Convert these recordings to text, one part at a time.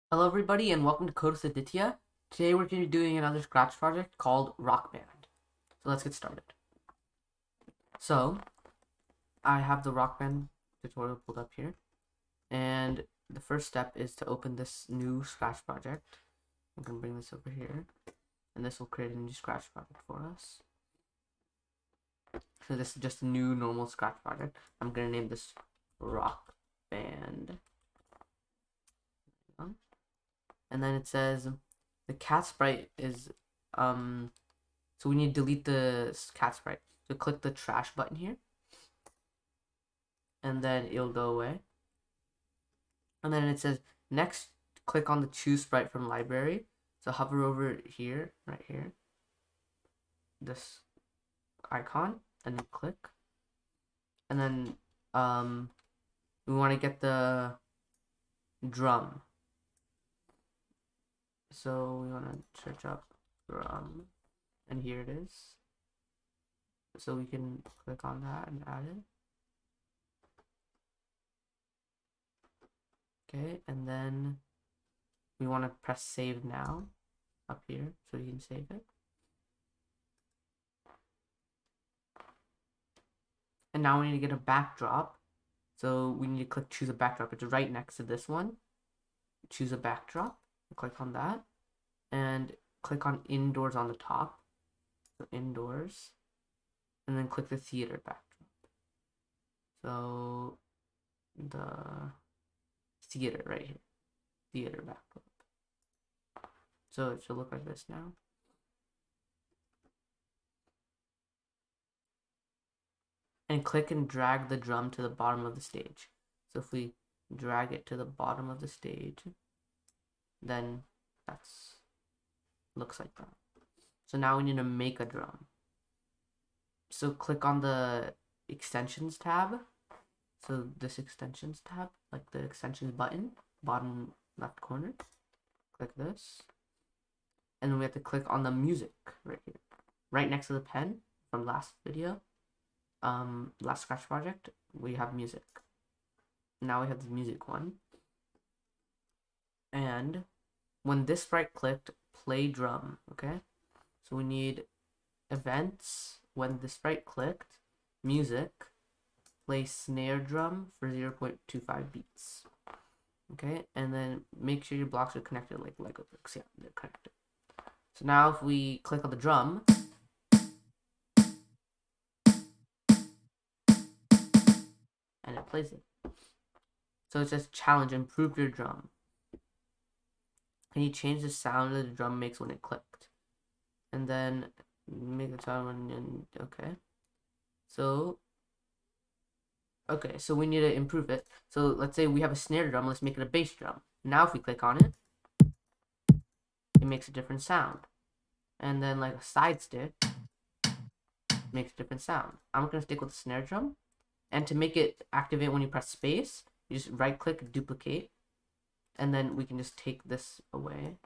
Hello everybody and welcome to Codus Aditya. Today we're going to be doing another Scratch project called Rock Band. So let's get started. So I have the Rock Band tutorial pulled up here. And the first step is to open this new Scratch project. I'm going to bring this over here. And this will create a new Scratch project for us. So this is just a new normal Scratch project. I'm going to name this Rock Band. And then it says the cat sprite is so we need to delete the cat sprite. So click the trash button here, and then it'll go away. And then it says next, click on the choose sprite from library. So hover over here, right here, this icon, and then click. And then we want to get the drum. So we want to search up drum, and here it is. So we can click on that and add it. Okay, and then we want to press save now up here so you can save it. And now we need to get a backdrop. So we need to click choose a backdrop. It's right next to this one. Choose a backdrop. Click on that. And click on indoors on the top. So indoors. And then click the theater backdrop. So the theater right here. Theater backdrop. So it should look like this now. And click and drag the drum to the bottom of the stage. So if we drag it to the bottom of the stage, then that's looks like that. So now we need to make a drum. So click on the extensions tab. So this extensions tab, like the extensions button, bottom left corner. Click this. And then we have to click on the music right here. Right next to the pen from last video. Last Scratch project, we have music. Now we have the music one. And when this sprite clicked, play drum, okay? So we need events, when the sprite clicked, music, play snare drum for 0.25 beats. Okay, and then make sure your blocks are connected like Lego bricks. Yeah, they're connected. So now if we click on the drum, and it plays it. So it says challenge, improve your drum. Can you change the sound that the drum makes when it clicked? And then make the sound when, okay. So we need to improve it. So let's say we have a snare drum, let's make it a bass drum. Now if we click on it, it makes a different sound. And then like a side stick makes a different sound. I'm gonna stick with the snare drum. And to make it activate when you press space, you just right click, duplicate, and then we can just take this away.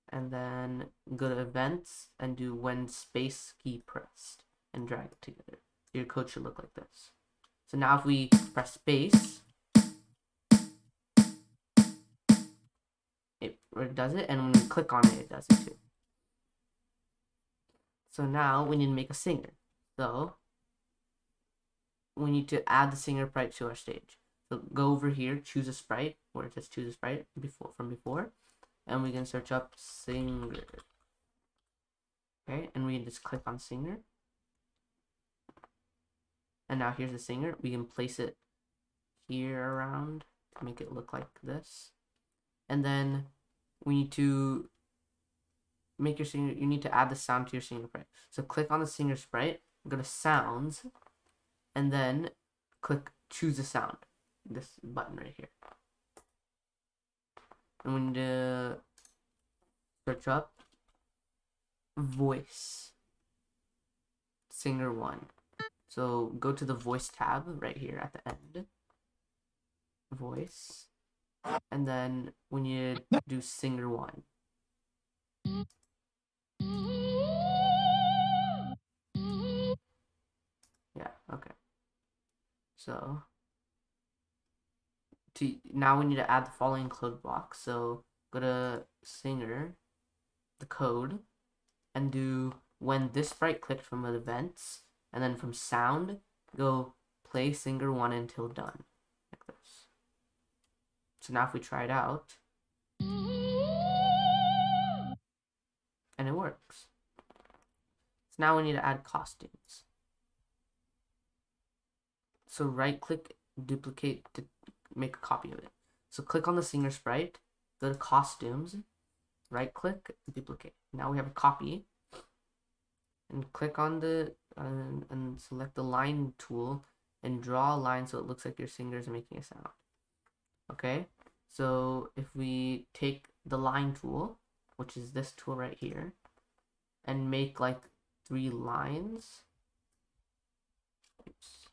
And then go to events and do when space key pressed and drag it together. Your code should look like this. So now if we press space, it does it, and when we click on it, it does it too. So now we need to make a singer. So we need to add the singer sprite to our stage. So go over here, choose a sprite, where it says choose a sprite from before, and we can search up singer. Okay, and we can just click on singer. And now here's the singer. We can place it here around to make it look like this. And then we need to make your singer, you need to add the sound to your singer sprite. So click on the singer sprite, go to sounds, and then click choose a sound. This button right here. And we need to search up voice singer 1. So go to the voice tab right here at the end. Voice. And then we need to do singer 1. Yeah, okay. So now we need to add the following code block. So go to singer, the code, and do when this sprite clicked from events, and then from sound, go play singer 1 until done, like this. So now if we try it out, and it works. So now we need to add costumes. So right click, duplicate to make a copy of it. So click on the singer sprite, go to costumes, right click, duplicate. Now we have a copy, and click on the and select the line tool and draw a line so it looks like your singer is making a sound. Okay, so if we take the line tool, which is this tool right here, and make like 3 lines. Oops.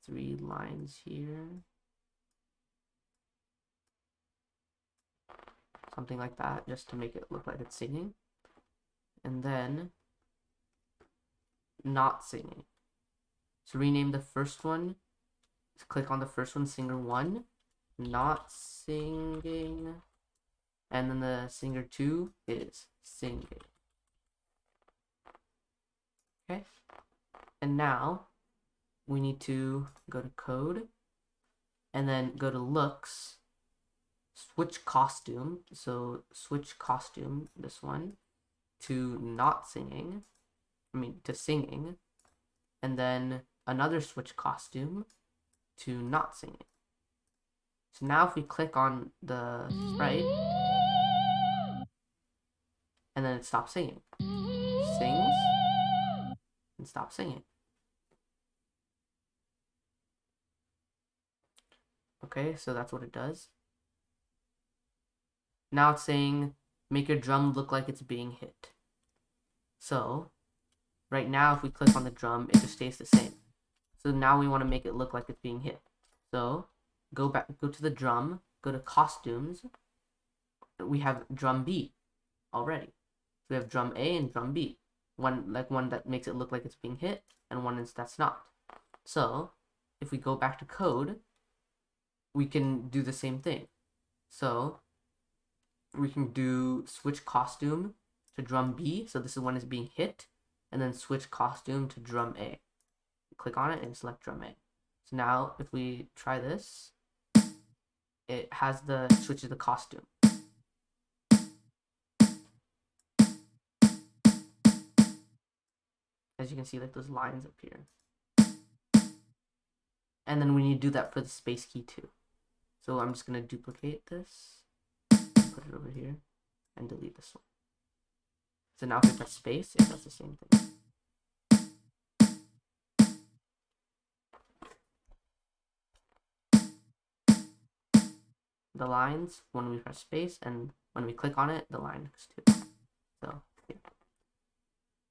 3 lines here. Something like that, just to make it look like it's singing. And then not singing. So rename the first one. Click on the first one, singer 1, not singing. And then the singer 2 is singing. Okay. And now we need to go to code and then go to looks, switch costume. So switch costume, this one, to not singing. To singing. And then another switch costume to not singing. So now if we click on the sprite, and then it stops singing. Sings and stops singing. Okay, so that's what it does. Now it's saying make your drum look like it's being hit. So right now if we click on the drum, it just stays the same. So now we want to make it look like it's being hit. So go to the drum, go to costumes. We have drum B already. So we have drum A and drum B. One that makes it look like it's being hit, and one that's not. So if we go back to code, we can do the same thing. So we can do switch costume to drum B. So this is when it's being hit, and then switch costume to drum A. Click on it and select drum A. So now if we try this, it has the switches the costume. As you can see, like those lines appear. And then we need to do that for the space key too. So I'm just going to duplicate this, put it over here, and delete this one. So now if we press space, it does the same thing. The lines, when we press space, and when we click on it, the line goes too. So, yeah.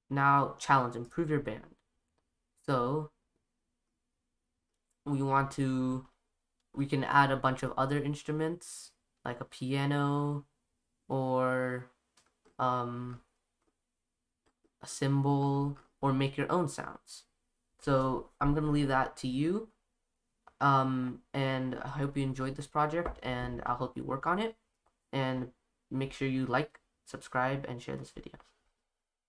Now, challenge, improve your band. So, we can add a bunch of other instruments, like a piano, or a cymbal, or make your own sounds. So I'm gonna leave that to you. And I hope you enjoyed this project, and I'll help you work on it. And make sure you like, subscribe, and share this video.